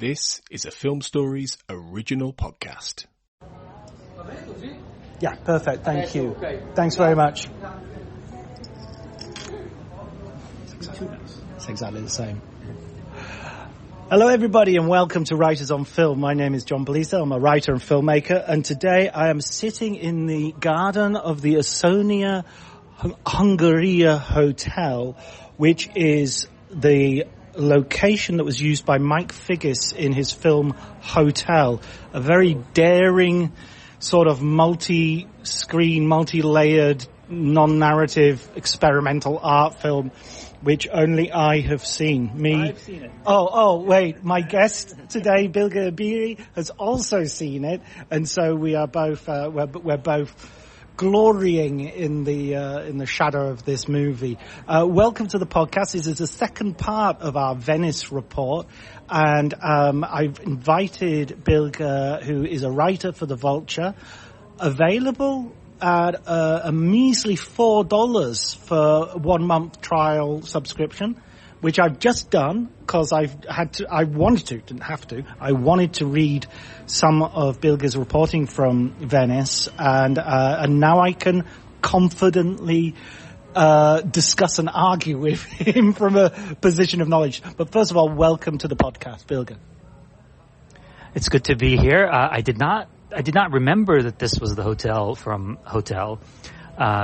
This is a Film Stories original podcast. Yeah, perfect. Thank you. Thanks very much. It's exactly the same. Hello, everybody, and welcome to Writers on Film. My name is John Belisa. I'm a writer and filmmaker, and today I am sitting in the garden of the Ausonia Hungaria Hotel, which is the location that was used by Mike Figgis in his film Hotel, a very daring sort of multi-screen, multi-layered, non-narrative experimental art film, which only I have seen. I've seen it. Oh, wait. My guest today, Bilge Ebiri, has also seen it, and so we are both we're both glorying in the shadow of this movie. Welcome to the podcast. This is the second part of our Venice report, and I've invited Bilge, who is a writer for The Vulture, available at a measly $4 for a 1 month trial subscription, which I've just done because I wanted to read some of Bilge's reporting from Venice, and now I can confidently discuss and argue with him from a position of knowledge. But first of all, welcome to the podcast, Bilge. It's good to be here. I did not remember that this was the hotel from Hotel,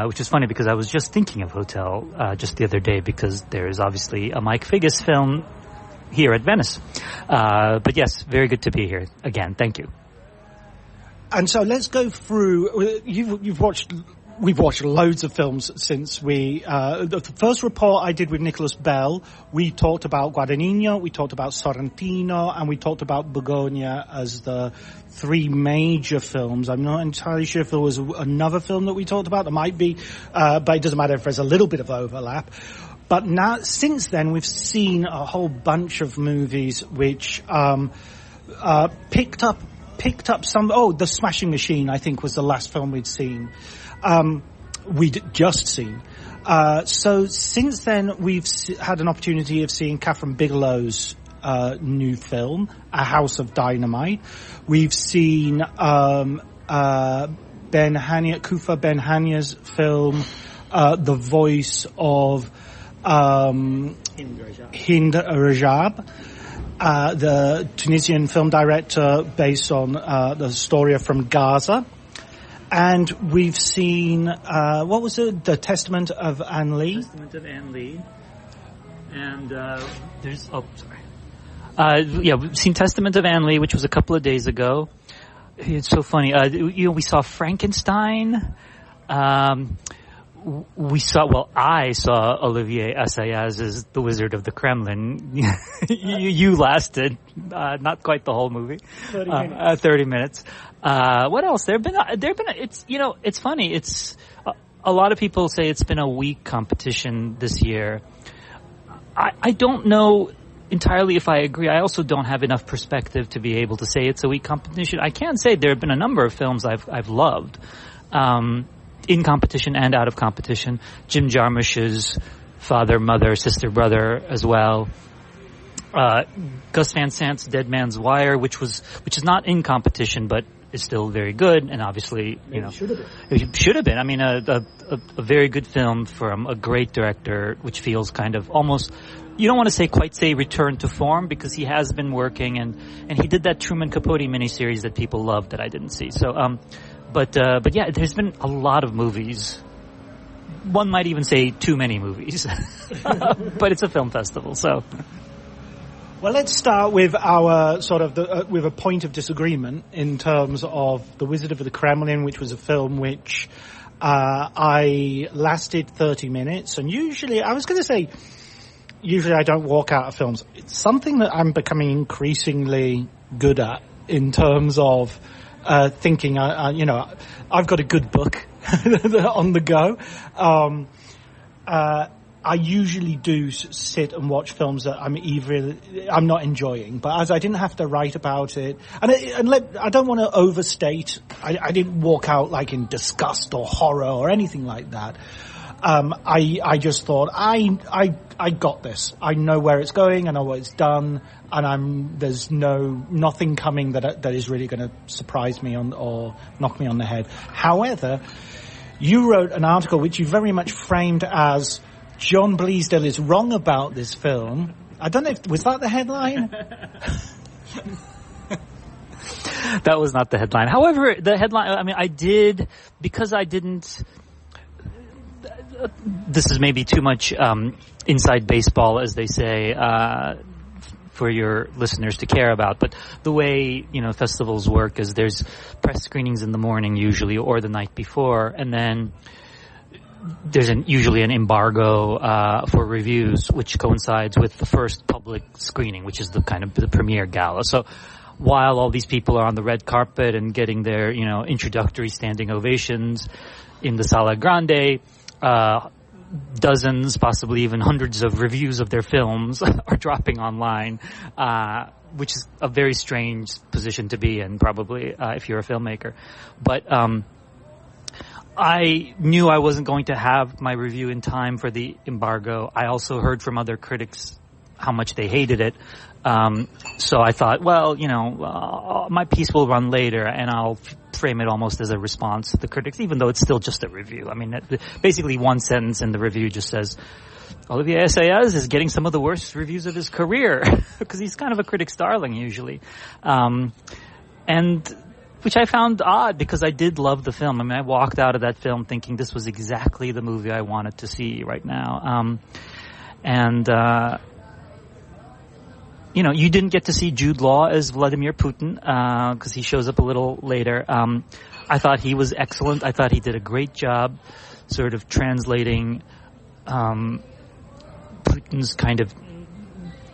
which is funny because I was just thinking of Hotel just the other day, because there is obviously a Mike Figgis film here at Venice. But yes, very good to be here again. Thank you. And so let's go through. We've watched loads of films since the first report I did with Nicholas Bell. We talked about Guadagnino, we talked about Sorrentino, and we talked about Begonia as the three major films. I'm not entirely sure if there was another film that we talked about. There might be, but it doesn't matter if there's a little bit of overlap. But now, since then, we've seen a whole bunch of movies which picked up some. Oh, The Smashing Machine, I think, was the last film we'd seen. We'd just seen. So since then, we've had an opportunity of seeing Catherine Bigelow's new film, A House of Dynamite. We've seen Kufa Ben Hanya's film, The Voice of Hind Rajab, the Tunisian film director based on the story from Gaza. And we've seen, what was it? The Testament of Anne Lee. Testament of Anne Lee. And we've seen Testament of Anne Lee, which was a couple of days ago. It's so funny. We saw Frankenstein. I saw Olivier Assayas's The Wizard of the Kremlin. You lasted not quite the whole movie, 30 minutes. What else? There've been. It's funny. It's a lot of people say it's been a weak competition this year. I don't know entirely if I agree. I also don't have enough perspective to be able to say it's a weak competition. I can say there have been a number of films I've loved. In competition and out of competition. Jim Jarmusch's Father, Mother, Sister, Brother as well. Gus Van Sant's Dead Man's Wire, which is not in competition, but is still very good, and obviously, it should have been. I mean, a very good film from a great director, which feels kind of almost, you don't want to quite say return to form, because he has been working, and he did that Truman Capote miniseries that people loved that I didn't see. So, But yeah, there's been a lot of movies. One might even say too many movies. But it's a film festival, so. Well, let's start with our with a point of disagreement in terms of The Wizard of the Kremlin, which was a film which I lasted 30 minutes. And usually I don't walk out of films. It's something that I'm becoming increasingly good at in terms of thinking, I've got a good book on the go. I usually do sit and watch films that I'm not enjoying, but as I didn't have to write about it, I don't want to overstate. I didn't walk out like in disgust or horror or anything like that. I just thought I got this. I know where it's going. I know what it's done, and there's nothing coming that is really going to surprise me or knock me on the head. However, you wrote an article which you very much framed as John Bleasdale is wrong about this film. I don't know was that the headline? That was not the headline. However, the headline, I mean, because I didn't, this is maybe too much inside baseball, as they say, for your listeners to care about. But the way, festivals work is there's press screenings in the morning usually or the night before, and then there's usually an embargo for reviews, which coincides with the first public screening, which is the kind of the premiere gala. So while all these people are on the red carpet and getting their, introductory standing ovations in the Sala Grande, dozens, possibly even hundreds of reviews of their films are dropping online, which is a very strange position to be in, probably, if you're a filmmaker. But I knew I wasn't going to have my review in time for the embargo. I also heard from other critics how much they hated it. So I thought, well, my piece will run later, and I'll frame it almost as a response to the critics, even though it's still just a review. I mean, basically one sentence in the review just says, Olivier Assayas is getting some of the worst reviews of his career, because he's kind of a critic's darling usually. And which I found odd, because I did love the film. I mean, I walked out of that film thinking this was exactly the movie I wanted to see right now. You didn't get to see Jude Law as Vladimir Putin, because he shows up a little later. I thought he was excellent. I thought he did a great job sort of translating Putin's kind of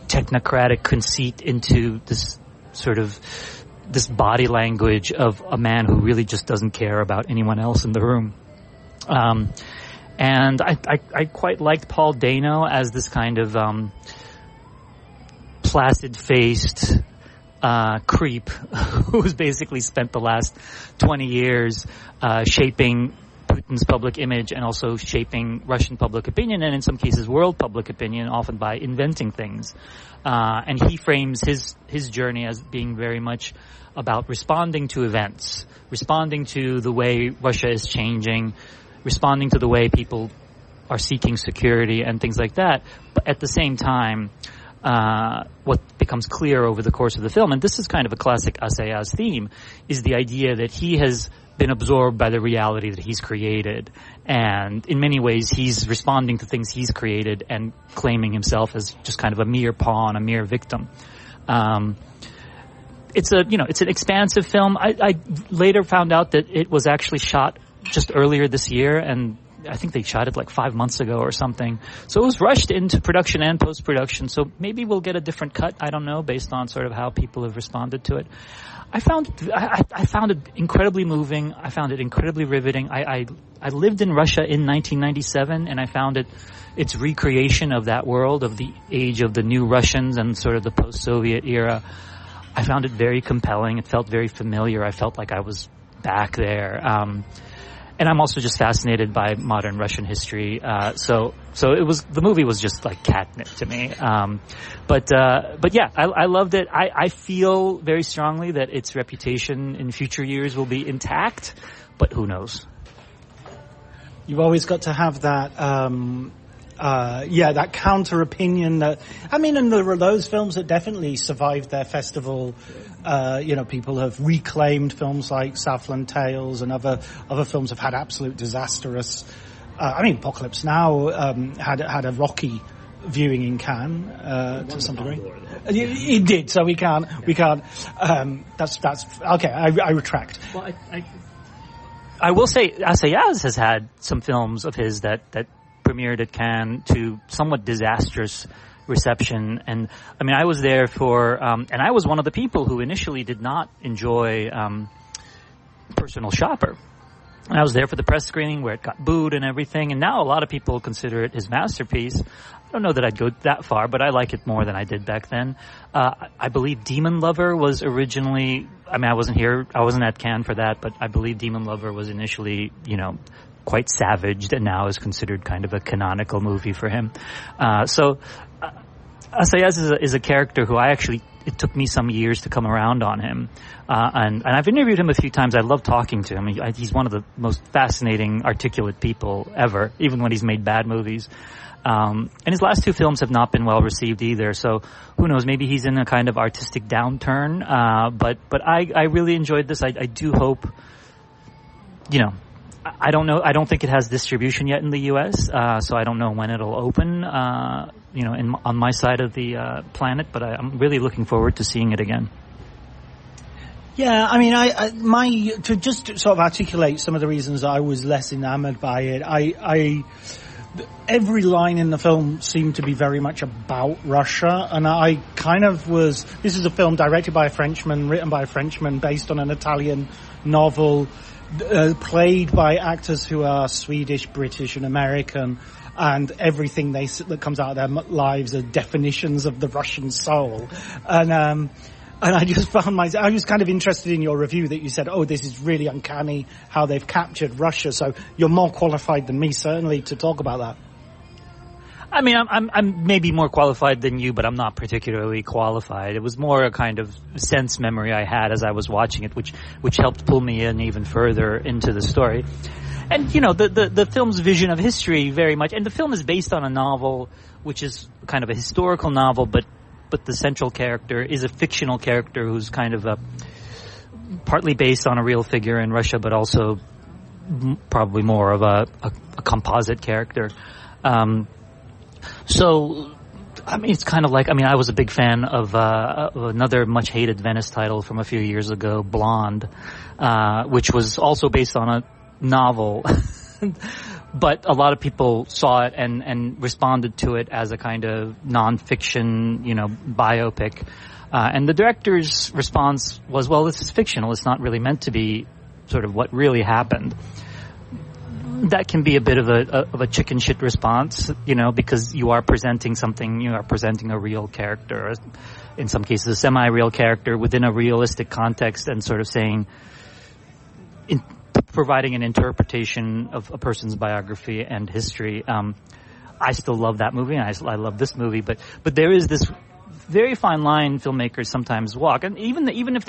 technocratic conceit into this sort of this body language of a man who really just doesn't care about anyone else in the room. And I quite liked Paul Dano as this kind of placid-faced creep who's basically spent the last 20 years shaping Putin's public image and also shaping Russian public opinion, and in some cases world public opinion, often by inventing things. And he frames his journey as being very much about responding to events, responding to the way Russia is changing, responding to the way people are seeking security and things like that. But at the same time, what becomes clear over the course of the film, and this is kind of a classic Assayas theme, is the idea that he has been absorbed by the reality that he's created. And in many ways, he's responding to things he's created and claiming himself as just kind of a mere pawn, a mere victim. It's an expansive film. I later found out that it was actually shot just earlier this year, and I think they shot it like 5 months ago or something. So it was rushed into production and post-production. So maybe we'll get a different cut. I don't know, based on sort of how people have responded to it. I found it incredibly moving. I found it incredibly riveting. I lived in Russia in 1997, and I found its recreation of that world, of the age of the new Russians and sort of the post-Soviet era. I found it very compelling. It felt very familiar. I felt like I was back there. And I'm also just fascinated by modern Russian history. So the movie was just like catnip to me. But yeah, I loved it. I feel very strongly that its reputation in future years will be intact, but who knows? You've always got to have that, that counter opinion and there are those films that definitely survived their festival. People have reclaimed films like Southland Tales, and other films have had absolute disastrous. Apocalypse Now had a rocky viewing in Cannes to some degree. It did, so we can't. That's okay. I retract. Well, I will say Assayas has had some films of his that premiered at Cannes to somewhat disastrous reception. And I was there for and I was one of the people who initially did not enjoy Personal Shopper. And I was there for the press screening where it got booed and everything, and now a lot of people consider it his masterpiece. I don't know that I'd go that far, but I like it more than I did back then. I believe Demon Lover was originally, I wasn't here, I wasn't at Cannes for that, but I believe Demon Lover was initially, quite savaged and now is considered kind of a canonical movie for him. Assayas is a character who it took me some years to come around on him. And I've interviewed him a few times. I love talking to him. He's one of the most fascinating, articulate people ever, even when he's made bad movies. And his last two films have not been well received either. So who knows? Maybe he's in a kind of artistic downturn. But I really enjoyed this. I do hope, I don't know. I don't think it has distribution yet in the U.S., so I don't know when it'll open, on my side of the planet. But I'm really looking forward to seeing it again. Yeah, I mean, to just sort of articulate some of the reasons I was less enamored by it, every line in the film seemed to be very much about Russia, and I kind of was, this is a film directed by a Frenchman, written by a Frenchman, based on an Italian novel, played by actors who are Swedish, British, and American, and everything that comes out of their lives are definitions of the Russian soul. And I just found I was kind of interested in your review that you said, this is really uncanny how they've captured Russia. So you're more qualified than me, certainly, to talk about that. I mean, I'm maybe more qualified than you, but I'm not particularly qualified. It was more a kind of sense memory I had as I was watching it, which helped pull me in even further into the story. And, the film's vision of history very much, and the film is based on a novel, which is kind of a historical novel, but the central character is a fictional character who's kind of partly based on a real figure in Russia, but also probably more of a composite character. So, I mean, it's kind of like, I was a big fan of another much hated Venice title from a few years ago, Blonde, which was also based on a novel. But a lot of people saw it and responded to it as a kind of nonfiction, biopic. And the director's response was, well, this is fictional. It's not really meant to be sort of what really happened. That can be a bit of a chicken shit response, because you are presenting something, you are presenting a real character, in some cases a semi-real character within a realistic context, and sort of saying, providing an interpretation of a person's biography and history. I still love that movie, and I love this movie, but there is this very fine line filmmakers sometimes walk, and even if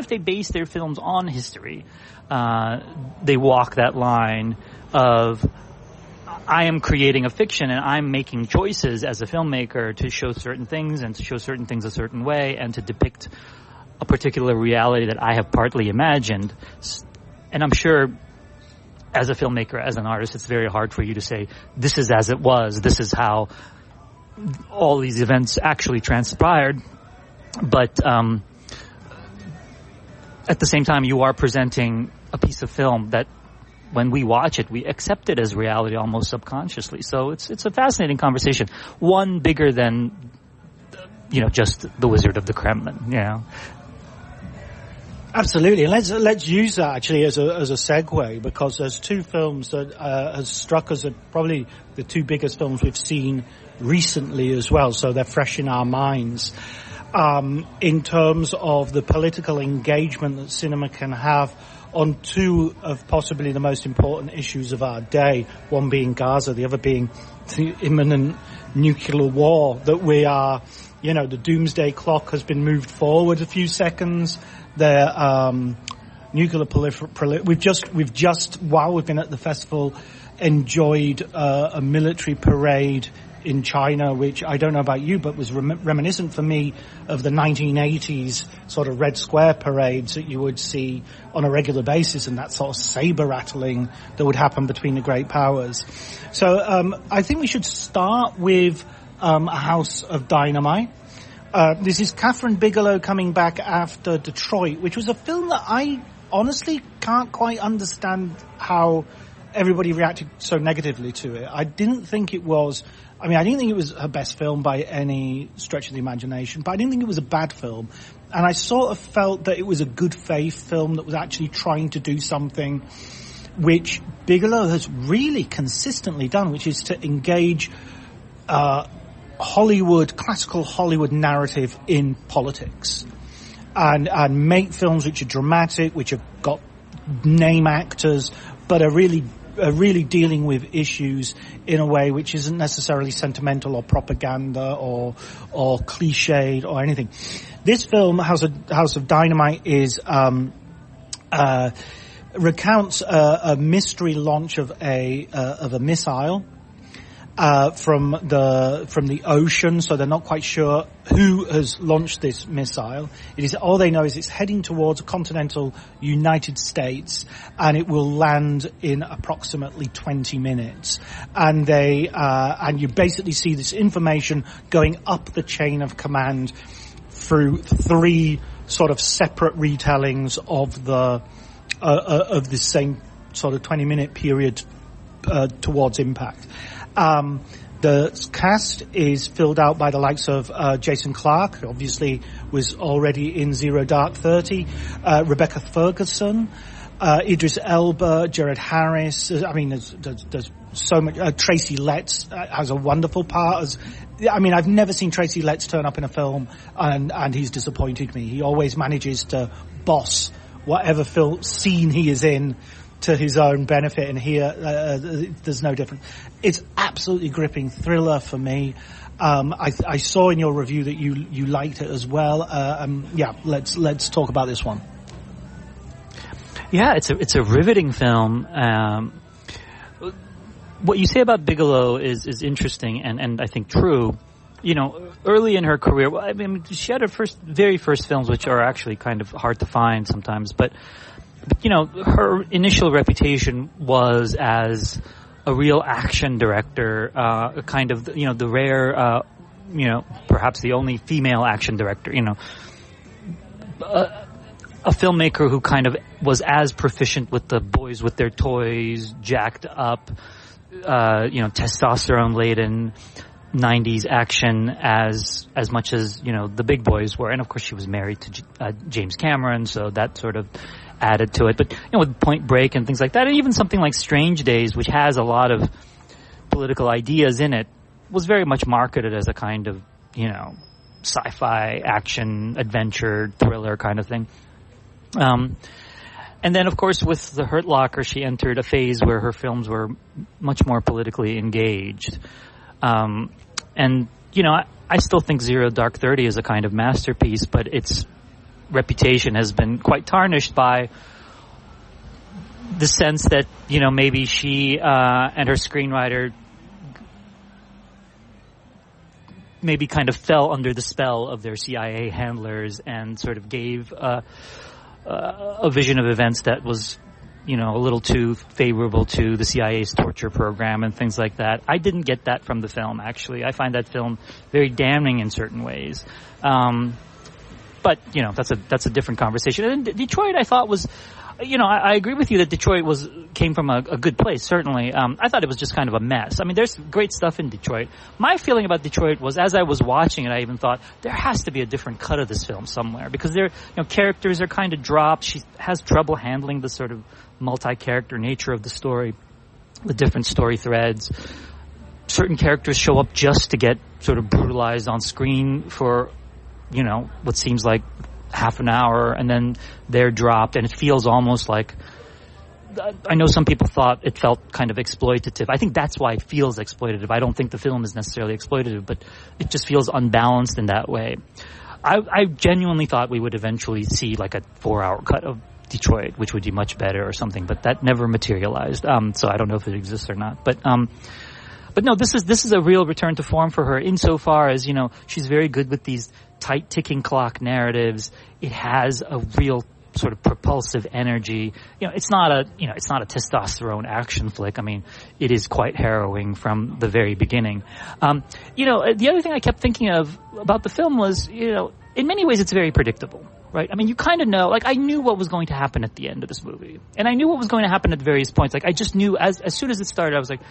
they base their films on history, they walk that line of, I am creating a fiction and I'm making choices as a filmmaker to show certain things and to show certain things a certain way and to depict a particular reality that I have partly imagined. And I'm sure as a filmmaker, as an artist, it's very hard for you to say, this is as it was, this is how all these events actually transpired. But at the same time, you are presenting a piece of film that when we watch it, we accept it as reality almost subconsciously. So it's a fascinating conversation. One bigger than, just The Wizard of the Kremlin, Absolutely. Let's use that actually as a segue, because there's two films that has struck us as probably the two biggest films we've seen recently as well. So they're fresh in our minds. In terms of the political engagement that cinema can have on two of possibly the most important issues of our day, one being Gaza, the other being the imminent nuclear war that we are, the doomsday clock has been moved forward a few seconds. The nuclear we've just while we've been at the festival enjoyed a military parade in China, which I don't know about you, but was reminiscent for me of the 1980s sort of Red Square parades that you would see on a regular basis, and that sort of saber rattling that would happen between the great powers. So I think we should start with A House of Dynamite. This is Catherine Bigelow coming back after Detroit, which was a film that I honestly can't quite understand how everybody reacted so negatively to it. I didn't think it was her best film by any stretch of the imagination, but I didn't think it was a bad film. And I sort of felt that it was a good faith film that was actually trying to do something which Bigelow has really consistently done, which is to engage classical Hollywood narrative in politics, and make films which are dramatic, which have got name actors, but are really really dealing with issues in a way which isn't necessarily sentimental or propaganda or cliched or anything. This film, House of Dynamite, is recounts a mystery launch of a missile from the ocean, so they're not quite sure who has launched this missile. It is all they know is it's heading towards a continental United States, and it will land in approximately 20 minutes. And and you basically see this information going up the chain of command through three sort of separate retellings of the same sort of 20-minute period towards impact. The cast is filled out by the likes of Jason Clarke, obviously was already in Zero Dark 30, Rebecca Ferguson, Idris Elba, Jared Harris. I mean, there's so much. Tracy Letts has a wonderful part. I've never seen Tracy Letts turn up in a film and he's disappointed me. He always manages to boss whatever scene he is in to his own benefit, and here there's no different. It's absolutely gripping thriller for me. I saw in your review that you liked it as well. Let's talk about this one. Yeah, it's a riveting film. What you say about Bigelow is interesting and I think true. You know, early in her career, I mean, she had her very first films, which are actually kind of hard to find sometimes, but you know, her initial reputation was as a real action director, kind of, you know, the rare, you know, perhaps the only female action director, you know, a filmmaker who kind of was as proficient with the boys with their toys, jacked up, you know, testosterone-laden 90s action as much as, you know, the big boys were. And of course she was married to James Cameron, so that sort of added to it. But, you know, with Point Break and things like that, and even something like Strange Days, which has a lot of political ideas in it, was very much marketed as a kind of, you know, sci-fi, action, adventure, thriller kind of thing. And then, of course, with The Hurt Locker, she entered a phase where her films were much more politically engaged. And, you know, I still think Zero Dark 30 is a kind of masterpiece, but its reputation has been quite tarnished by the sense that, you know, maybe she and her screenwriter maybe kind of fell under the spell of their CIA handlers and sort of gave a vision of events that was, you know, a little too favorable to the CIA's torture program and things like that. I didn't get that from the film, actually. I find that film very damning in certain ways. But, you know, that's a different conversation. And Detroit, I thought, was, you know, I agree with you that Detroit came from a good place, certainly. I thought it was just kind of a mess. I mean, there's great stuff in Detroit. My feeling about Detroit was, as I was watching it, I even thought, there has to be a different cut of this film somewhere, because you know, characters are kind of dropped. She has trouble handling the sort of multi-character nature of the story, the different story threads. Certain characters show up just to get sort of brutalized on screen for, you know, what seems like half an hour, and then they're dropped, and it feels almost like, I know some people thought it felt kind of exploitative. I think that's why it feels exploitative. I don't think the film is necessarily exploitative, but it just feels unbalanced in that way. I genuinely thought we would eventually see like a 4-hour cut of Detroit, which would be much better or something, but that never materialized. So I don't know if it exists or not. But no, this is a real return to form for her, insofar as, you know, she's very good with these tight ticking clock narratives. It has a real sort of propulsive energy. You know, it's not a testosterone action flick. I mean, it is quite harrowing from the very beginning. You know, the other thing I kept thinking of about the film was, you know, in many ways it's very predictable, right? I mean, you kind of know, like, I knew what was going to happen at the end of this movie, and I knew what was going to happen at various points. Like, I just knew as soon as it started, I was like,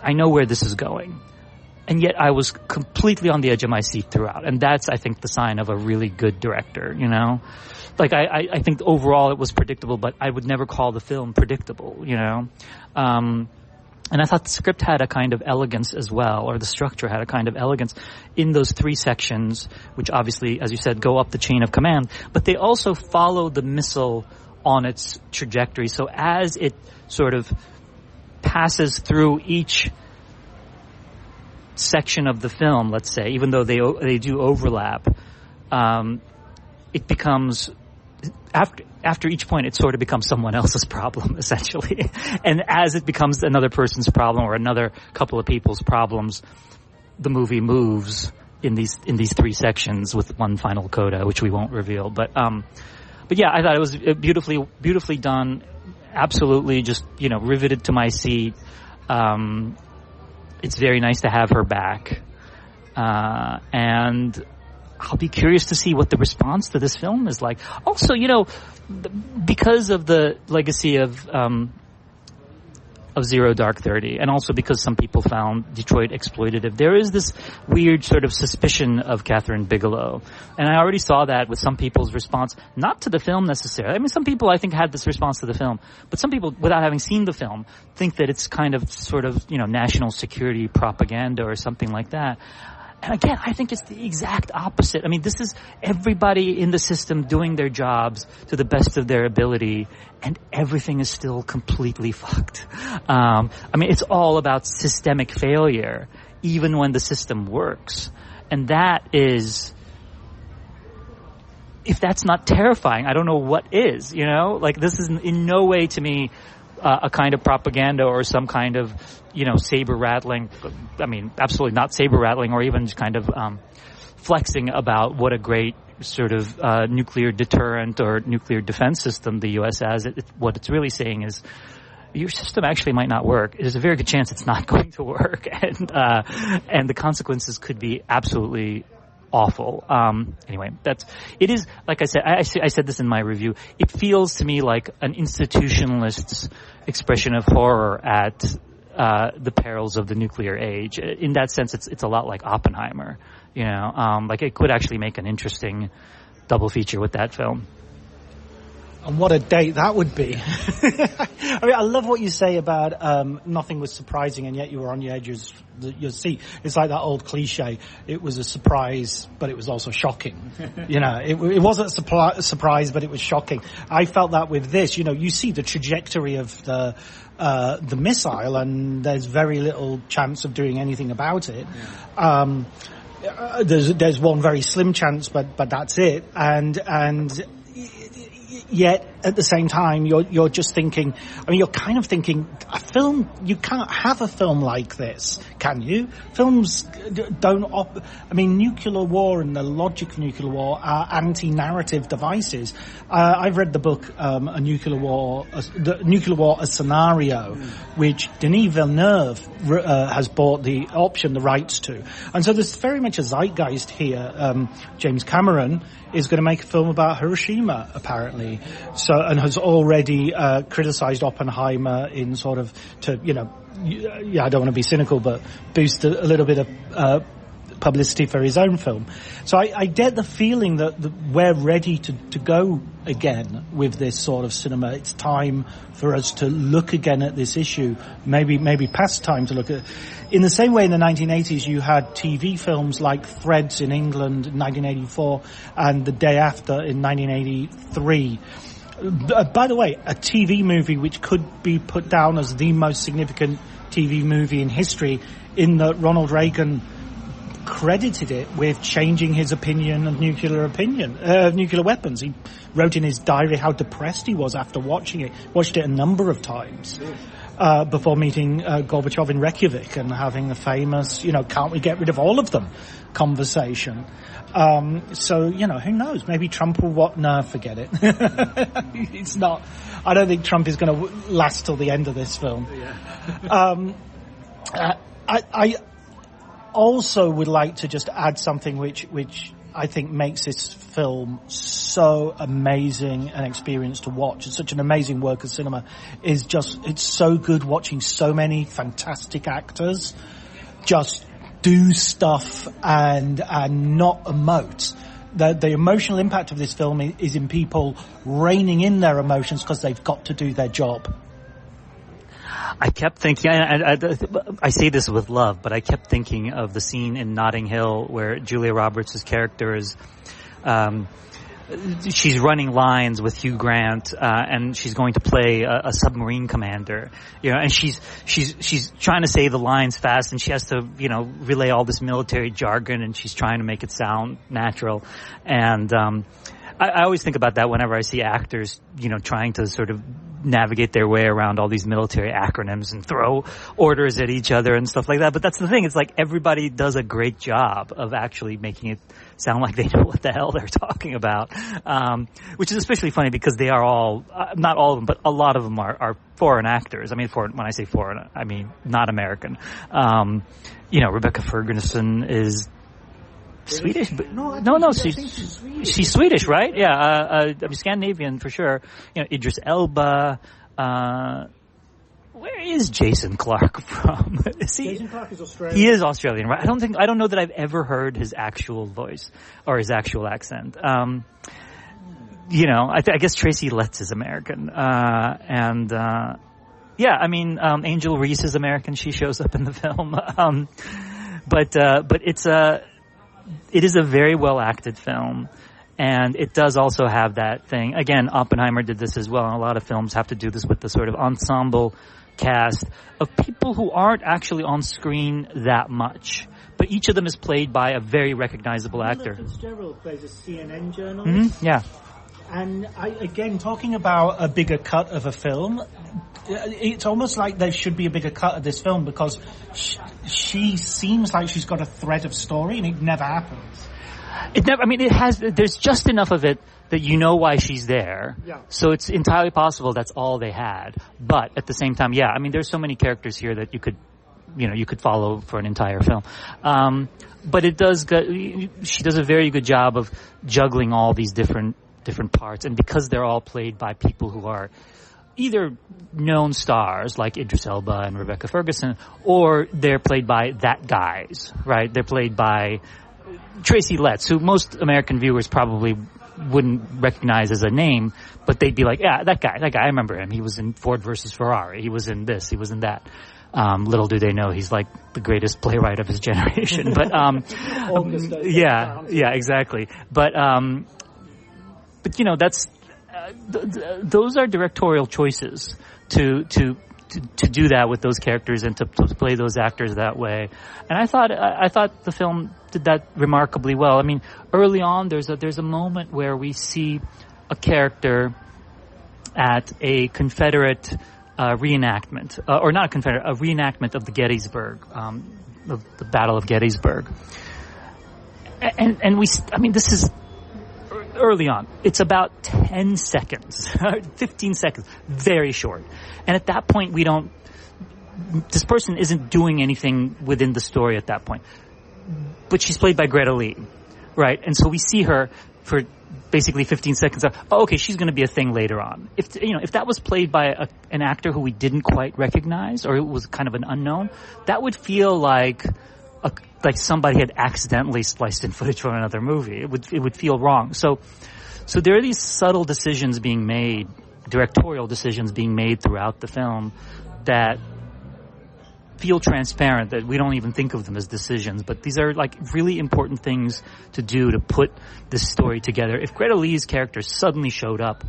I know where this is going. And yet I was completely on the edge of my seat throughout. And that's, I think, the sign of a really good director, you know? Like, I think overall it was predictable, but I would never call the film predictable, you know? And I thought the script had a kind of elegance as well, or the structure had a kind of elegance in those 3 sections, which obviously, as you said, go up the chain of command, but they also follow the missile on its trajectory. So as it sort of passes through each section of the film, let's say, even though they do overlap, it becomes after each point, it sort of becomes someone else's problem, essentially. And as it becomes another person's problem or another couple of people's problems, the movie moves in these three sections with one final coda, which we won't reveal. But yeah, I thought it was beautifully done. Absolutely, just riveted to my seat. It's very nice to have her back, and I'll be curious to see what the response to this film is like. Also, because of the legacy of Zero Dark 30, and also because some people found Detroit exploitative, there is this weird sort of suspicion of Catherine Bigelow. And I already saw that with some people's response, not to the film necessarily. I mean, some people I think had this response to the film, but some people, without having seen the film, think that it's kind of sort of, national security propaganda or something like that. And again, I think it's the exact opposite. I mean, this is everybody in the system doing their jobs to the best of their ability, and everything is still completely fucked. I mean, it's all about systemic failure, even when the system works. And that is, if that's not terrifying, I don't know what is, Like, this is in no way to me a kind of propaganda or some kind of, saber rattling. I mean, absolutely not saber rattling or even just kind of flexing about what a great sort of nuclear deterrent or nuclear defense system the U.S. has. What it's really saying is, your system actually might not work. There's a very good chance it's not going to work, and the consequences could be absolutely awful. Anyway, it is, like I said, I said this in my review, it feels to me like an institutionalist's expression of horror at the perils of the nuclear age. In that sense, it's a lot like Oppenheimer, like it could actually make an interesting double feature with that film. And what a date that would be. I mean, I love what you say about nothing was surprising and yet you were on the edge of your seat. It's like that old cliche. It was a surprise, but it was also shocking. It wasn't a surprise, but it was shocking. I felt that with this. You see the trajectory of the missile, and there's very little chance of doing anything about it. Yeah. There's one very slim chance, but that's it. And yet at the same time, you're just thinking, you're kind of thinking, a film, you can't have a film like this, can you? Films don't nuclear war and the logic of nuclear war are anti-narrative devices. I've read the book, The Nuclear War, a Scenario, which Denis Villeneuve has bought the rights to. And so there's very much a zeitgeist here. James Cameron is going to make a film about Hiroshima, apparently. And has already criticized Oppenheimer in sort of I don't want to be cynical, but boost a little bit of publicity for his own film. So I get the feeling that we're ready to go again with this sort of cinema. It's time for us to look again at this issue. Maybe past time to look at. In the same way, in the 1980s, you had TV films like Threads in England in 1984 and The Day After in 1983. By the way, a TV movie which could be put down as the most significant TV movie in history, in that Ronald Reagan credited it with changing his opinion of nuclear weapons. He wrote in his diary how depressed he was after watching it. Watched it a number of times before meeting Gorbachev in Reykjavik and having the famous, can't we get rid of all of them conversation. So, who knows? Maybe Trump will no, forget it. It's not, I don't think Trump is going to last till the end of this film. Yeah. I also would like to just add something which I think makes this film so amazing an experience to watch. It's such an amazing work of cinema. It's so good watching so many fantastic actors just do stuff and not emote. The emotional impact of this film is in people reining in their emotions because they've got to do their job. I kept thinking, I say this with love, but I kept thinking of the scene in Notting Hill where Julia Roberts' character is she's running lines with Hugh Grant, and she's going to play a submarine commander, and she's trying to say the lines fast, and she has to, relay all this military jargon, and she's trying to make it sound natural. And, I always think about that whenever I see actors, trying to sort of navigate their way around all these military acronyms and throw orders at each other and stuff like that. But that's the thing. It's like everybody does a great job of actually making it sound like they know what the hell they're talking about. Which is especially funny because they are all, not all of them, but a lot of them are foreign actors. I mean, when I say foreign, I mean not American. Rebecca Ferguson is Swedish, but no, she's Swedish, right? Yeah, I mean, Scandinavian for sure. Idris Elba. Where is Jason Clarke from? Jason Clarke is Australian. He is Australian, right? I don't know that I've ever heard his actual voice or his actual accent. I guess Tracy Letts is American, Angel Reese is American. She shows up in the film, but it is a very well acted film, and it does also have that thing. Again, Oppenheimer did this as well, and a lot of films have to do this with the sort of ensemble cast of people who aren't actually on screen that much, but each of them is played by a very recognizable actor. Fitzgerald plays a CNN journalist. Mm-hmm, yeah. And talking about a bigger cut of a film, it's almost like there should be a bigger cut of this film because she seems like she's got a thread of story and it never happens. There's just enough of it that you know why she's there. Yeah. So it's entirely possible that's all they had. But at the same time, there's so many characters here that you could follow for an entire film. But she does a very good job of juggling all these different parts, and because they're all played by people who are either known stars like Idris Elba and Rebecca Ferguson, or they're played by that guys, right? They're played by Tracy Letts, who most American viewers probably wouldn't recognize as a name, but they'd be like, yeah, that guy, I remember him. He was in Ford versus Ferrari. He was in this, he was in that. Little do they know he's like the greatest playwright of his generation. But exactly. But that's those are directorial choices to do that with those characters and to play those actors that way. And I thought the film did that remarkably well. I mean, early on there's a moment where we see a character at a Confederate reenactment, or not a Confederate, a reenactment of the Gettysburg, of the Battle of Gettysburg. And this is early on. It's about 10 seconds, 15 seconds, very short. And at that point, this person isn't doing anything within the story at that point. But she's played by Greta Lee, right? And so we see her for basically 15 seconds. Okay, she's going to be a thing later on. If that was played by an actor who we didn't quite recognize, or it was kind of an unknown, that would feel like somebody had accidentally spliced in footage from another movie. It would feel wrong. So there are these subtle decisions being made, directorial decisions being made throughout the film that feel transparent, that we don't even think of them as decisions, but these are like really important things to do to put this story together. If Greta Lee's character suddenly showed up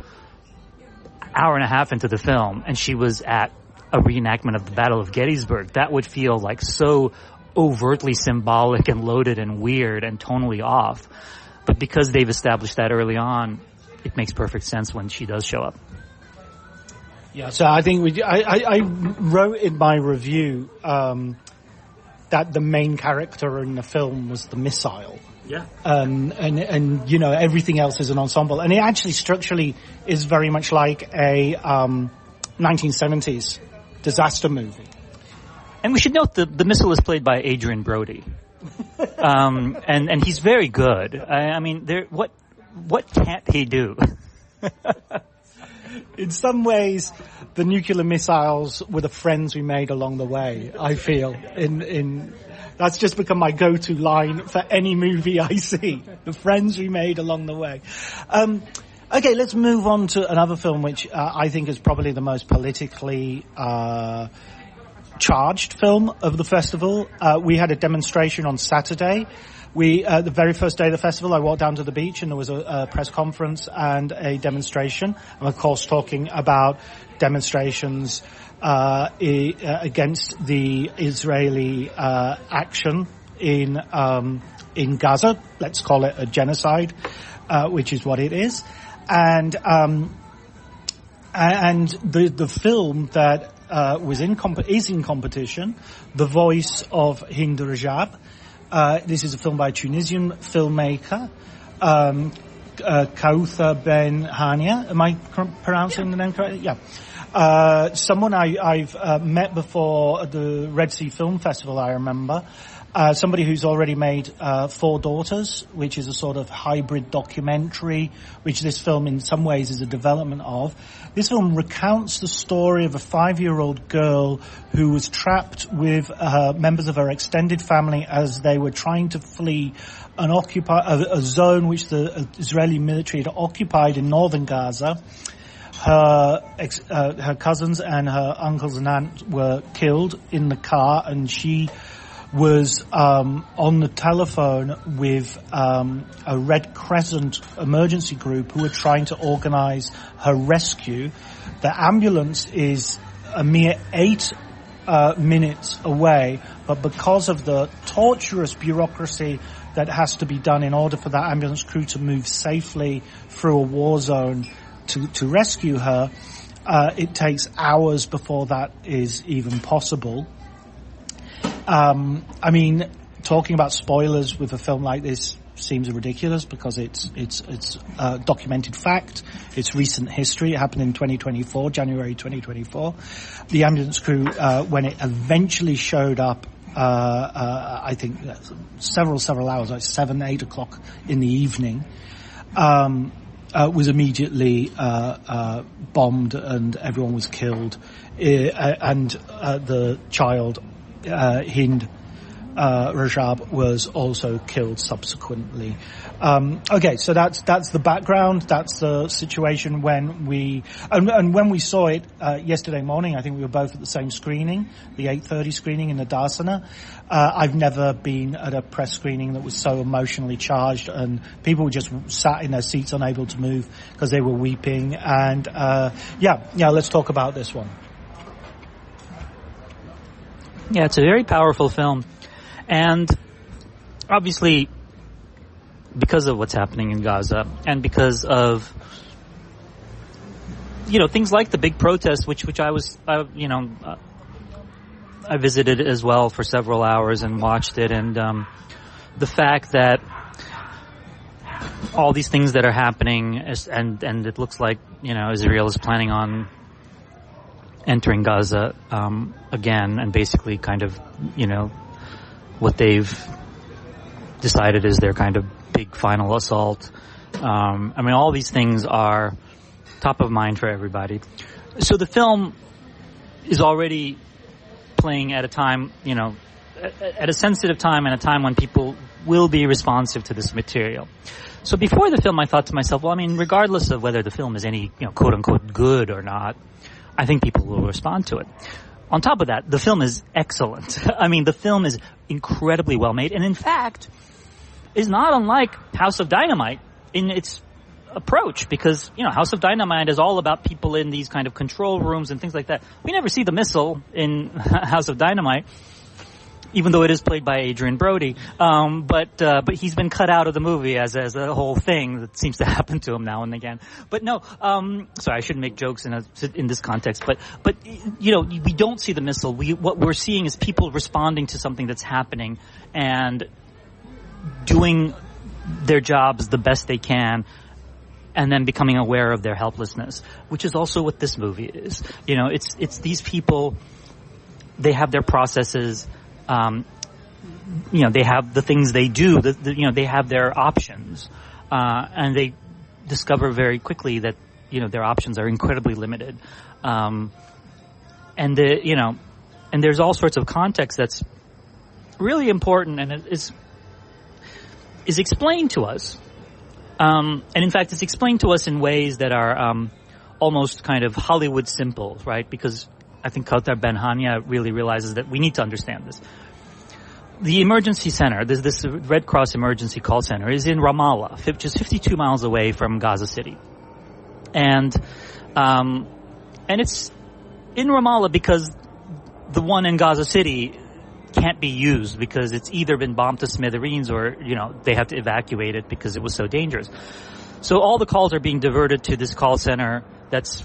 an hour and a half into the film and she was at a reenactment of the Battle of Gettysburg, that would feel like so overtly symbolic and loaded and weird and tonally off. But because they've established that early on, it makes perfect sense when she does show up. Yeah, so I think I wrote in my review that the main character in the film was the missile. Yeah. And everything else is an ensemble. And it actually structurally is very much like a 1970s disaster movie. And we should note the missile is played by Adrian Brody. And he's very good. I mean, what can't he do? In some ways, the nuclear missiles were the friends we made along the way, I feel. That's just become my go-to line for any movie I see. The friends we made along the way. Okay, let's move on to another film which I think is probably the most politically charged film of the festival. We had a demonstration on Saturday The very first day of the festival, I walked down to the beach and there was a press conference and a demonstration. I'm of course talking about demonstrations against the Israeli action in Gaza. Let's call it a genocide, which is what it is. And the film that is in competition, The Voice of Hind Rajab. This is a film by a Tunisian filmmaker, Kautha Ben Hania. Am I pronouncing the name correctly? Yeah. Someone I've met before at the Red Sea Film Festival, I remember. Somebody who's already made Four Daughters, which is a sort of hybrid documentary, which this film in some ways is a development of. This film recounts the story of a 5-year-old girl who was trapped with members of her extended family as they were trying to flee a zone which the Israeli military had occupied in northern Gaza. Her cousins and her uncles and aunt were killed in the car, and she was on the telephone with a Red Crescent emergency group who were trying to organize her rescue. The ambulance is a mere 8 minutes away, but because of the torturous bureaucracy that has to be done in order for that ambulance crew to move safely through a war zone to rescue her, it takes hours before that is even possible. I mean, talking about spoilers with a film like this seems ridiculous because it's documented fact. It's recent history. It happened in January 2024. The ambulance crew, when it eventually showed up, I think several hours, like 7, 8 o'clock in the evening, was immediately bombed and everyone was killed. And the child, Hind Rajab, was also killed subsequently. Okay, so that's the background. That's the situation when we saw it yesterday morning. I think we were both at the same screening, the 8:30 screening in the Darsana. I've never been at a press screening that was so emotionally charged, and people were just sat in their seats unable to move because they were weeping. And let's talk about this one. Yeah, it's a very powerful film. And obviously, because of what's happening in Gaza and because of, things like the big protest, which I visited as well for several hours and watched it. And the fact that all these things that are happening and it looks like, Israel is planning on entering Gaza again, and basically kind of, what they've decided is their kind of big final assault. All these things are top of mind for everybody. So the film is already playing at a time, at a sensitive time and a time when people will be responsive to this material. So before the film, I thought to myself, regardless of whether the film is any, quote unquote good or not, I think people will respond to it. On top of that, the film is excellent. The film is incredibly well made, and in fact, is not unlike House of Dynamite in its approach, because, House of Dynamite is all about people in these kind of control rooms and things like that. We never see the missile in House of Dynamite, even though it is played by Adrian Brody. But he's been cut out of the movie as a whole thing that seems to happen to him now and again. But no, sorry, I shouldn't make jokes in this context, but we don't see the missile. What we're seeing is people responding to something that's happening and doing their jobs the best they can, and then becoming aware of their helplessness, which is also what this movie is. It's these people, they have their processes, they have the things they do, they have their options, and they discover very quickly that, their options are incredibly limited. And there's all sorts of context that's really important, and it is explained to us. And in fact, it's explained to us in ways that are, almost kind of Hollywood simple, right? Because I think Kautha Ben Hania really realizes that we need to understand this. the emergency center, this Red Cross emergency call center, is in Ramallah, just 52 miles away from Gaza City. And it's in Ramallah because the one in Gaza City can't be used because it's either been bombed to smithereens or, they have to evacuate it because it was so dangerous. So all the calls are being diverted to this call center that's,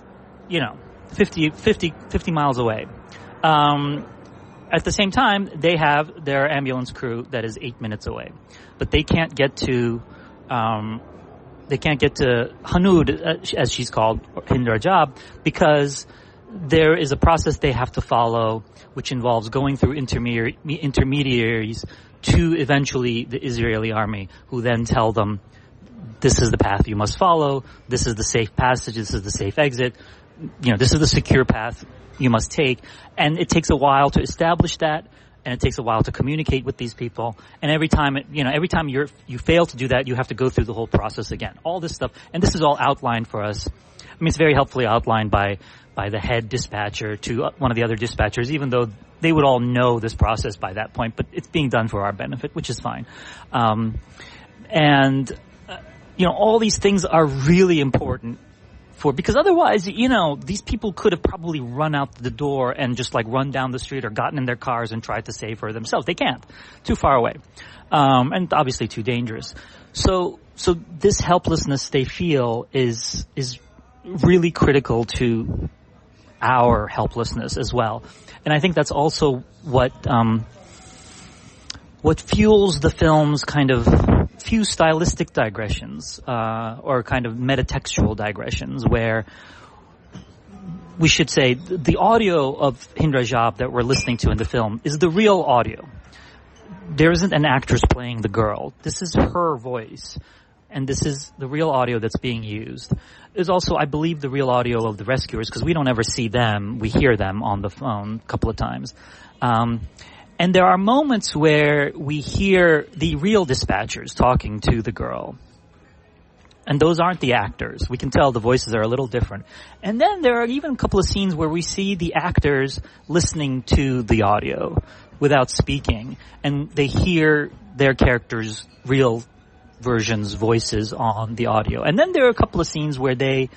50 miles away. At the same time, they have their ambulance crew that is 8 minutes away, but they can't get to Hanoud, as she's called, Hind Rajab, because there is a process they have to follow, which involves going through intermediaries to eventually the Israeli army, who then tell them, this is the path you must follow, this is the safe passage, this is the safe exit, this is the secure path you must take. And it takes a while to establish that, and it takes a while to communicate with these people. And every time you fail to do that, you have to go through the whole process again. All this stuff, and this is all outlined for us. I mean, it's very helpfully outlined by the head dispatcher to one of the other dispatchers, even though they would all know this process by that point, but it's being done for our benefit, which is fine. All these things are really important because otherwise, these people could have probably run out the door and just run down the street or gotten in their cars and tried to save her themselves. They can't. Too far away. And obviously too dangerous. So this helplessness they feel is really critical to our helplessness as well. And I think that's also what fuels the film's kind of few stylistic digressions, or kind of metatextual digressions, where we should say the audio of Hind Rajab that we're listening to in the film is the real audio. There isn't an actress playing the girl. This is her voice. And this is the real audio that's being used. There's also, I believe, the real audio of the rescuers, because we don't ever see them. We hear them on the phone a couple of times. And there are moments where we hear the real dispatchers talking to the girl. And those aren't the actors. We can tell the voices are a little different. And then there are even a couple of scenes where we see the actors listening to the audio without speaking. And they hear their characters' real versions, voices on the audio. And then there are a couple of scenes where where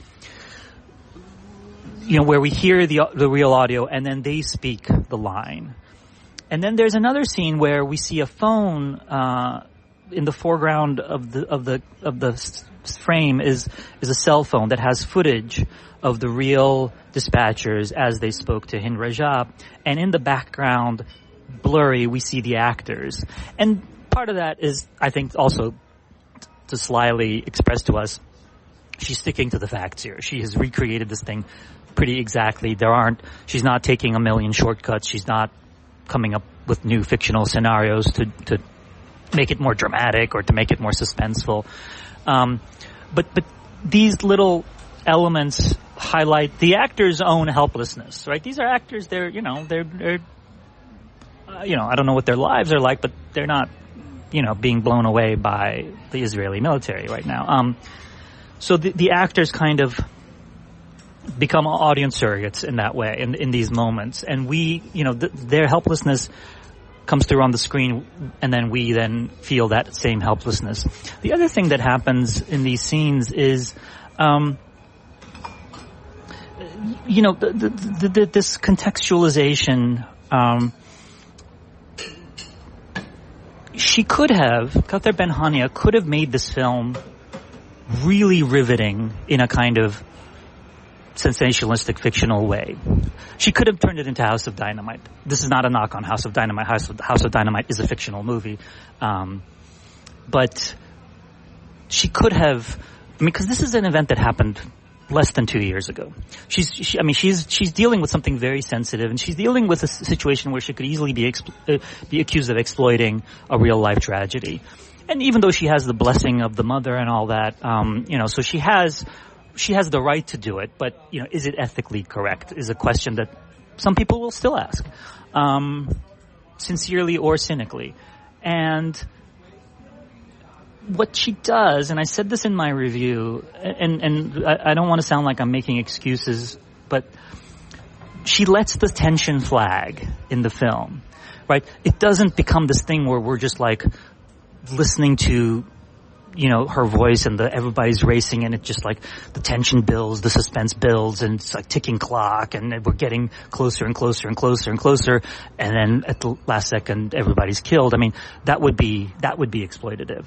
we hear the real audio and then they speak the line. And then there's another scene where we see a phone in the foreground of the frame is a cell phone that has footage of the real dispatchers as they spoke to Hind Rajab, and in the background, blurry, we see the actors. And part of that is, I think, also to slyly express to us, she's sticking to the facts here. She has recreated this thing pretty exactly. She's not taking a million shortcuts. She's not coming up with new fictional scenarios to make it more dramatic or to make it more suspenseful. But these little elements highlight the actor's own helplessness, right? These are actors. They're I don't know what their lives are like, but they're not, being blown away by the Israeli military right now. So the actors kind of become audience surrogates in that way, in these moments. And we, their helplessness comes through on the screen, and then we then feel that same helplessness. The other thing that happens in these scenes is, this contextualization, Kauthar Ben-Hania could have made this film really riveting in a kind of sensationalistic, fictional way. She could have turned it into House of Dynamite. This is not a knock on House of Dynamite. House of Dynamite is a fictional movie. But she could have, because this is an event that happened less than 2 years ago. She's dealing with something very sensitive, and she's dealing with a situation where she could easily be accused of exploiting a real life tragedy. And even though she has the blessing of the mother and all that, so she has the right to do it, but, is it ethically correct is a question that some people will still ask, sincerely or cynically. And what she does, and I said this in my review, and I don't want to sound like I'm making excuses, but she lets the tension flag in the film, right? It doesn't become this thing where we're just like listening to, her voice and everybody's racing and it just like the tension builds, the suspense builds, and it's like ticking clock and we're getting closer and closer and closer and closer, and then at the last second everybody's killed. I mean, that would be exploitative.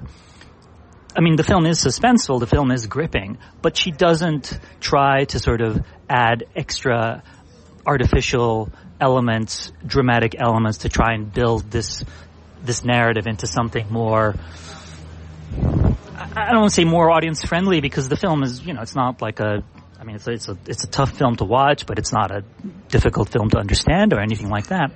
I mean, the film is suspenseful, the film is gripping, but she doesn't try to sort of add extra artificial elements, dramatic elements to try and build this narrative into something more, I don't want to say more audience friendly, because the film is, it's not like it's a tough film to watch, but it's not a difficult film to understand or anything like that.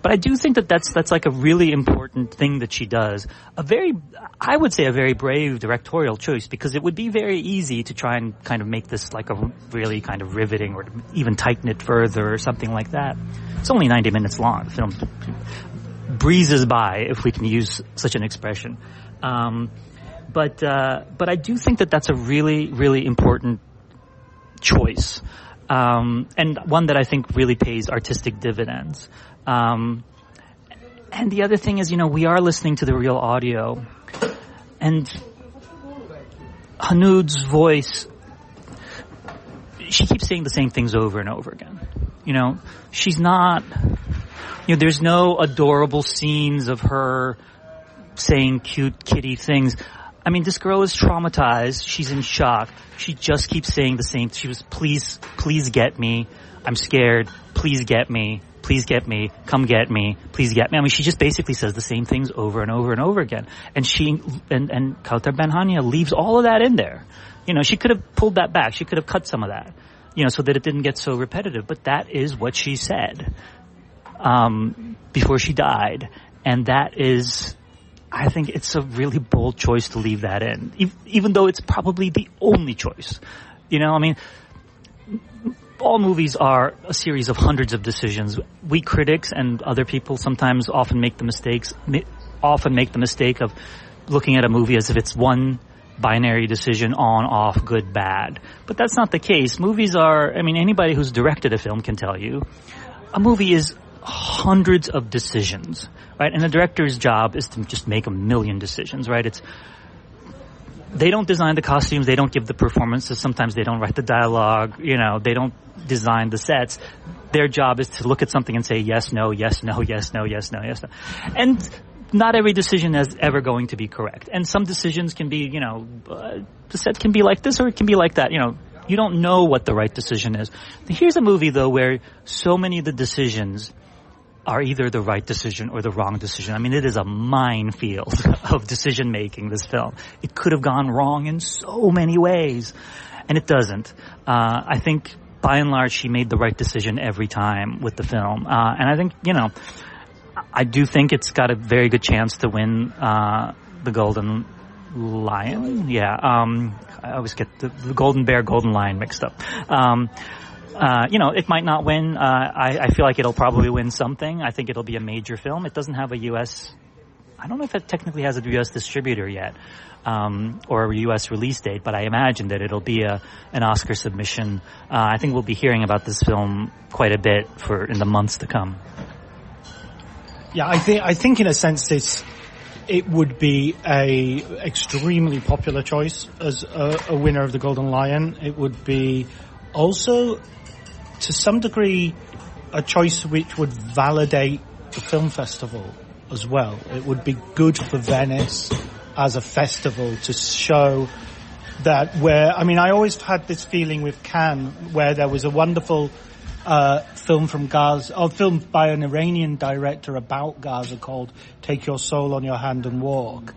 But I do think that that's like a really important thing that she does. I would say a very brave directorial choice, because it would be very easy to try and kind of make this like a really kind of riveting or even tighten it further or something like that. It's only 90 minutes long. The film breezes by, if we can use such an expression. But I do think that that's a really, really important choice, and one that I think really pays artistic dividends. And the other thing is, we are listening to the real audio, and Hanoud's voice, she keeps saying the same things over and over again. She's not, there's no adorable scenes of her saying cute kitty things. I mean, this girl is traumatized. She's in shock. She just keeps saying the same. She was, please get me. I'm scared. Please get me. Please get me. Come get me. Please get me. I mean, she just basically says the same things over and over and over again. And and Kautar Benhania leaves all of that in there. She could have pulled that back. She could have cut some of that, so that it didn't get so repetitive. But that is what she said, before she died. And that is, I think it's a really bold choice to leave that in, even though it's probably the only choice. I mean, all movies are a series of hundreds of decisions. We critics and other people sometimes often make the mistake of looking at a movie as if it's one binary decision, on, off, good, bad. But that's not the case. Movies are, anybody who's directed a film can tell you, a movie is hundreds of decisions, right? And the director's job is to just make a million decisions, right? They don't design the costumes, they don't give the performances, sometimes they don't write the dialogue, they don't design the sets. Their job is to look at something and say yes, no, yes, no, yes, no, yes, no, yes, no. And not every decision is ever going to be correct. And some decisions can be, the set can be like this or it can be like that, You don't know what the right decision is. Here's a movie, though, where so many of the decisions are either the right decision or the wrong decision. It is a minefield of decision-making, this film. It could have gone wrong in so many ways, and it doesn't. I think, by and large, she made the right decision every time with the film. And I think, I do think it's got a very good chance to win the Golden Lion. Yeah, I always get the Golden Bear, Golden Lion mixed up. It might not win. I feel like it'll probably win something. I think it'll be a major film. It doesn't have a U.S. I don't know if it technically has a U.S. distributor yet, or a U.S. release date, but I imagine that it'll be an Oscar submission. I think we'll be hearing about this film quite a bit in the months to come. Yeah, I think in a sense it would be a extremely popular choice as a winner of the Golden Lion. It would be also, to some degree, a choice which would validate the film festival as well. It would be good for Venice as a festival to show that I always had this feeling with Cannes, where there was a wonderful film from Gaza, or film by an Iranian director about Gaza called Take Your Soul on Your Hand and Walk.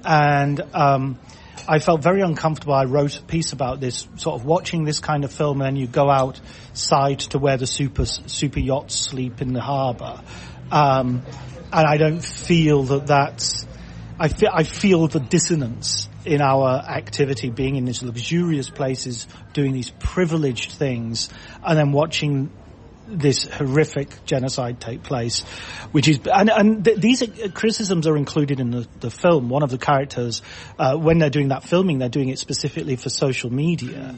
And I felt very uncomfortable. I wrote a piece about this, sort of watching this kind of film, and then you go outside to where the super yachts sleep in the harbour. And I don't feel that's... I feel the dissonance in our activity, being in these luxurious places, doing these privileged things, and then watching this horrific genocide take place, which is, these criticisms are included in the film. One of the characters, when they're doing that filming, they're doing it specifically for social media.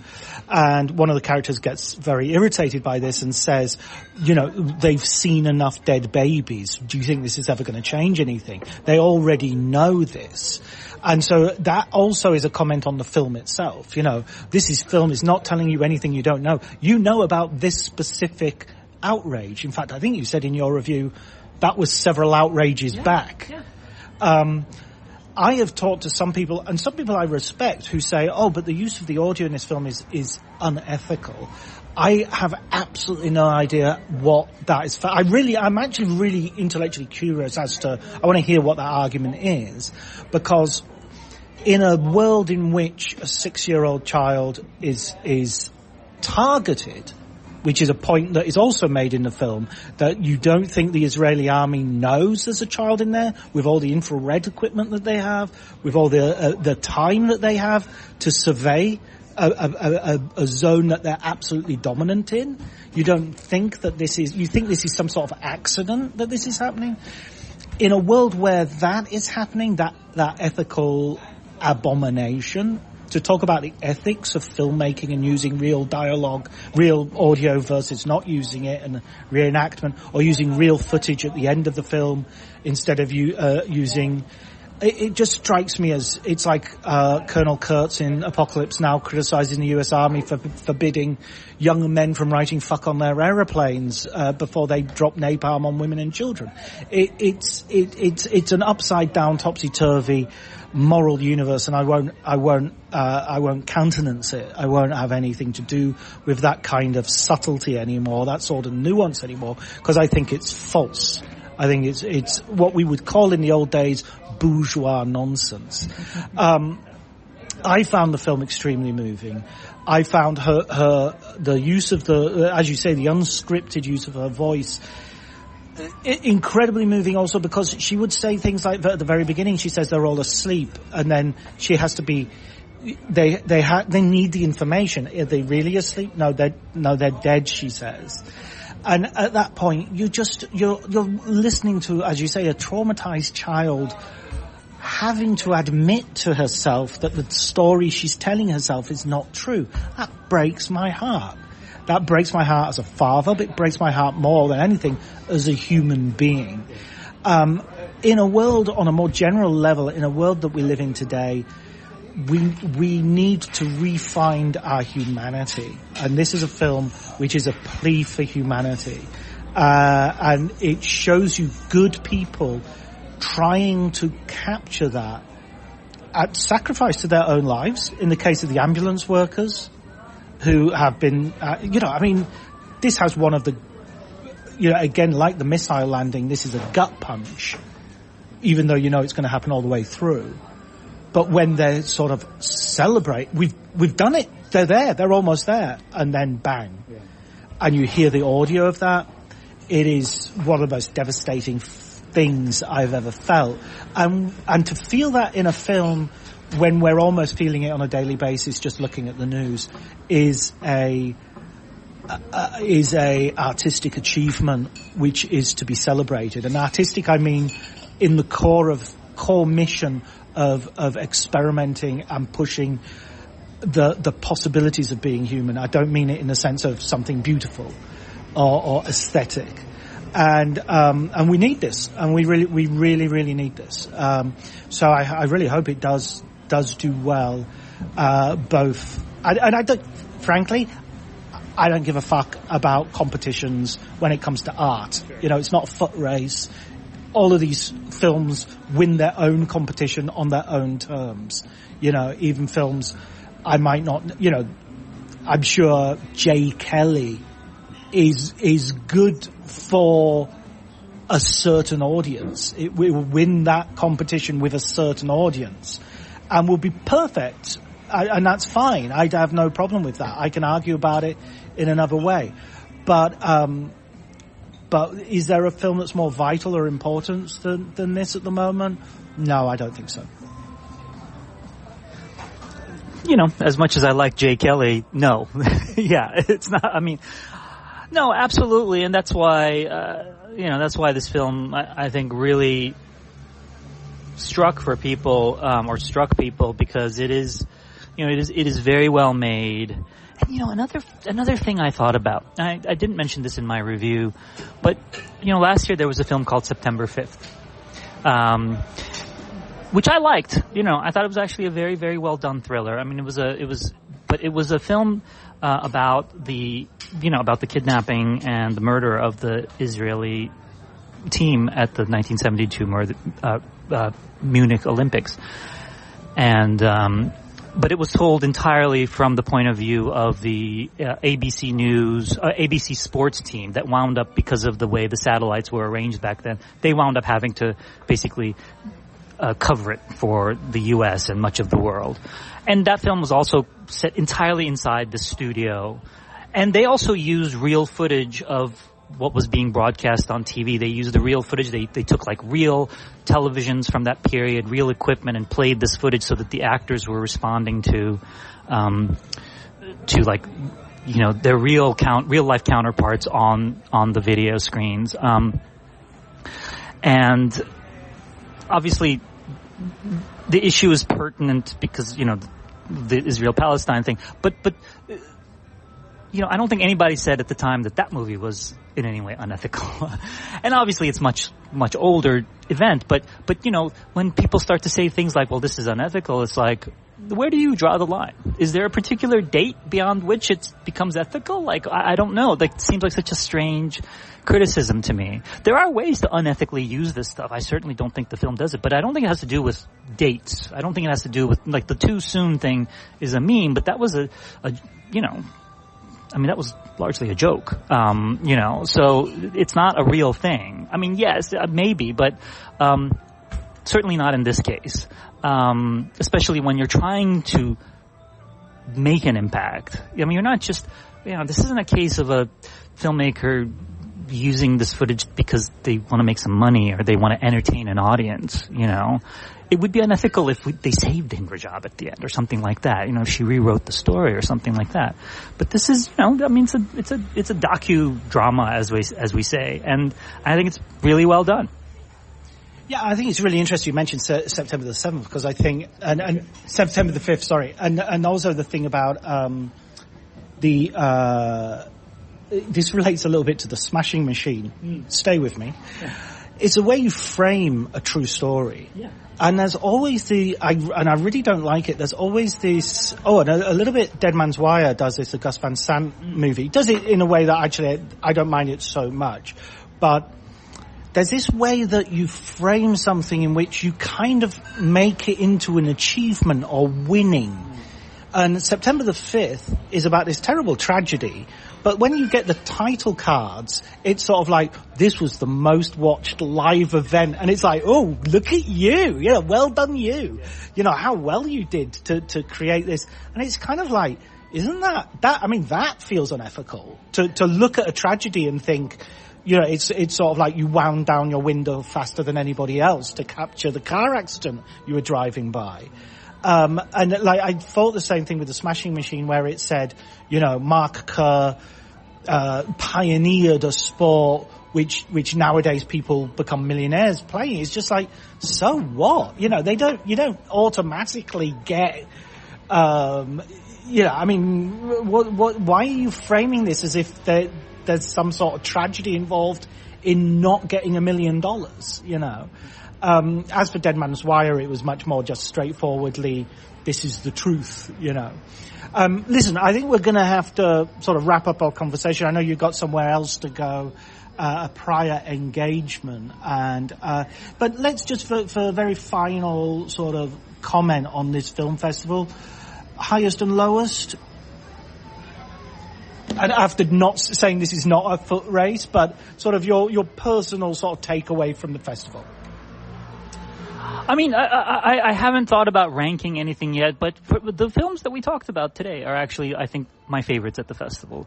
And one of the characters gets very irritated by this and says, they've seen enough dead babies. Do you think this is ever going to change anything? They already know this. And so that also is a comment on the film itself. Film is not telling you anything you don't know. You know about this specific outrage. In fact, I think you said in your review that was several outrages back. Yeah. I have talked to some people, and some people I respect, who say, but the use of the audio in this film is unethical. I have absolutely no idea what that is. I'm actually really intellectually curious I want to hear what that argument is, because in a world in which a 6-year-old child is targeted, which is a point that is also made in the film, that you don't think the Israeli army knows there's a child in there, with all the infrared equipment that they have, with all the time that they have to survey a zone that they're absolutely dominant in. You don't think that you think this is some sort of accident that this is happening. In a world where that is happening, that ethical abomination, to talk about the ethics of filmmaking and using real dialogue, real audio versus not using it, and reenactment, or using real footage at the end of the film instead of using. It just strikes me as it's like Colonel Kurtz in Apocalypse Now criticizing the U.S. Army for forbidding young men from writing "fuck" on their aeroplanes before they drop napalm on women and children. It's an upside down, topsy turvy moral universe, and I won't countenance it. I won't have anything to do with that kind of subtlety anymore, that sort of nuance anymore, because I think it's false. I think it's what we would call in the old days bourgeois nonsense. I found the film extremely moving. I found the use of as you say, the unscripted use of her voice incredibly moving, also because she would say things like, at the very beginning, she says they're all asleep, and then she has to be, they need the information. Are they really asleep? No, they're dead, she says. And at that point, you're listening to, as you say, a traumatized child having to admit to herself that the story she's telling herself is not true. That breaks my heart. That breaks my heart as a father, but it breaks my heart more than anything as a human being. In a world, on a more general level, in a world that we live in today, we need to re-find our humanity. And this is a film which is a plea for humanity. And it shows you good people trying to capture that at sacrifice to their own lives. In the case of the ambulance workers, who have been, this has one of the, again, like the missile landing, this is a gut punch, even though it's going to happen all the way through. But when they sort of celebrate, we've done it, they're there, they're almost there, and then bang. Yeah. And you hear the audio of that, it is one of the most devastating things I've ever felt. And to feel that in a film when we're almost feeling it on a daily basis, just looking at the news, is a artistic achievement which is to be celebrated. And artistic, I mean, in the core mission of experimenting and pushing the possibilities of being human. I don't mean it in the sense of something beautiful or aesthetic. And we need this, and we really need this. So I really hope it does do well, both. And I don't, frankly, I don't give a fuck about competitions when it comes to art. It's not a foot race. All of these films win their own competition on their own terms. Even films I might not, I'm sure J. Kelly is good for a certain audience. It will win that competition with a certain audience and will be perfect. And that's fine. I'd have no problem with that. I can argue about it in another way. But is there a film that's more vital or important than this at the moment? No, I don't think so. As much as I like Jay Kelly, no. Yeah, it's not, No, absolutely, and that's why that's why this film I think really struck people because it is very well made. And another thing I thought about, I didn't mention this in my review, but last year there was a film called September 5th, which I liked. I thought it was actually a very, very well done thriller. I mean, it was a film about the kidnapping and the murder of the Israeli team at the 1972 Munich Olympics, and but it was told entirely from the point of view of the ABC News, ABC Sports team that wound up, because of the way the satellites were arranged back then, they wound up having to basically cover it for the U.S. and much of the world. And that film was also set entirely inside the studio. And they also used real footage of what was being broadcast on TV. They used the real footage. They took like real televisions from that period, real equipment, and played this footage so that the actors were responding to like, their real life counterparts on the video screens. And obviously the issue is pertinent because, the Israel-Palestine thing, but I don't think anybody said at the time that movie was in any way unethical. And obviously it's much older event, but when people start to say things like, well, this is unethical, it's like, where do you draw the line? Is there a particular date beyond which it becomes ethical? Like, I don't know. Like, it seems like such a strange criticism to me. There are ways to unethically use this stuff. I certainly don't think the film does it, but I don't think it has to do with dates. I don't think it has to do with, like, the too soon thing is a meme, but that was that was largely a joke, so it's not a real thing. I mean, yes, maybe, but certainly not in this case, especially when you're trying to make an impact. I mean, you're not just, this isn't a case of a filmmaker using this footage because they want to make some money or they want to entertain an audience, It would be unethical if they saved Ingrid Job at the end or something like that, if she rewrote the story or something like that. But this is, it's a docu-drama, as we say, and I think it's really well done. Yeah, I think it's really interesting you mentioned September the 7th, because I think, and September the 5th, sorry, and also the thing about this relates a little bit to the Smashing Machine. Stay with me. Yeah. It's the way you frame a true story. Yeah. And there's always and I really don't like it, there's always this, and a little bit Dead Man's Wire does this, the Gus Van Sant movie. Does it in a way that actually I don't mind it so much. But there's this way that you frame something in which you kind of make it into an achievement or winning. And September the 5th is about this terrible tragedy. But when you get the title cards, it's sort of like, this was the most watched live event. And it's like, oh, look at you. Yeah, well done you. How well you did to create this. And it's kind of like, isn't that feels unethical. To look at a tragedy and think, it's sort of like you wound down your window faster than anybody else to capture the car accident you were driving by. And like, I thought the same thing with the Smashing Machine, where it said, Mark Kerr, pioneered a sport which nowadays people become millionaires playing. It's just like, so what? You don't automatically get, why are you framing this as if there's some sort of tragedy involved in not getting $1 million, As for Dead Man's Wire, it was much more just straightforwardly, this is the truth, Listen, I think we're going to have to sort of wrap up our conversation. I know you've got somewhere else to go, a prior engagement, but let's just for a very final sort of comment on this film festival, highest and lowest. And after not saying this is not a foot race, but sort of your personal sort of takeaway from the festival. I mean, I haven't thought about ranking anything yet, but the films that we talked about today are actually, I think, my favorites at the festival.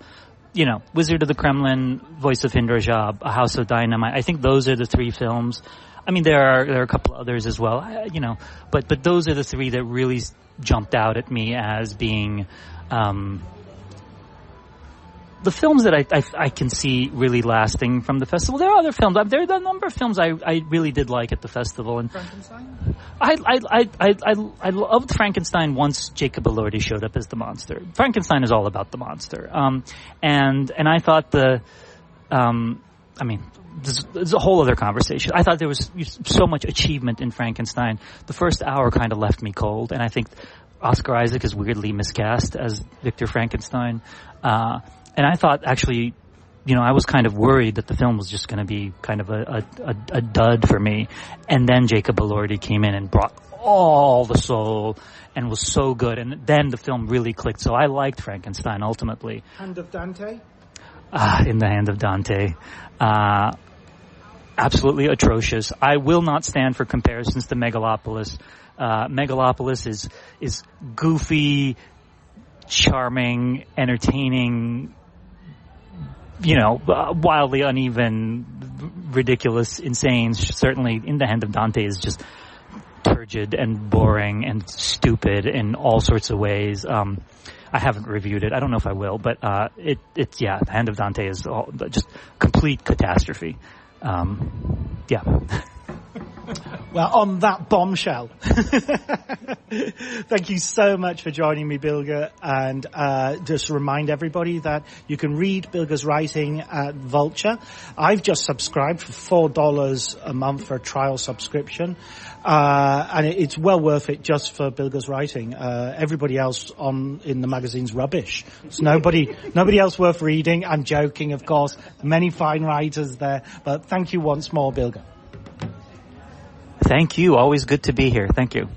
Wizard of the Kremlin, Voice of Indra Job, A House of Dynamite. I think those are the three films. I mean, there are a couple others as well, but those are the three that really jumped out at me as being, the films that I can see really lasting from the festival. There are other films. There are a number of films I really did like at the festival. And Frankenstein? I loved Frankenstein once Jacob Elordi showed up as the monster. Frankenstein is all about the monster. And I thought I mean, this is a whole other conversation. I thought there was so much achievement in Frankenstein. The first hour kind of left me cold, and I think Oscar Isaac is weirdly miscast as Victor Frankenstein. And I thought, actually, I was kind of worried that the film was just going to be kind of a dud for me. And then Jacob Elordi came in and brought all the soul and was so good. And then the film really clicked. So I liked Frankenstein ultimately. Hand of Dante? In the Hand of Dante. Absolutely atrocious. I will not stand for comparisons to Megalopolis. Megalopolis is goofy, charming, entertaining, wildly uneven, ridiculous, insane. Certainly, In the Hand of Dante is just turgid and boring and stupid in all sorts of ways. I haven't reviewed it. I don't know if I will, but The Hand of Dante is just complete catastrophe. Yeah. Well, on that bombshell, thank you so much for joining me, Bilge, and just remind everybody that you can read Bilge's writing at Vulture. I've just subscribed for $4 a month for a trial subscription, and it's well worth it just for Bilge's writing. Everybody else in the magazine's rubbish. It's nobody else worth reading. I'm joking, of course. Many fine writers there, but thank you once more, Bilge. Thank you. Always good to be here. Thank you.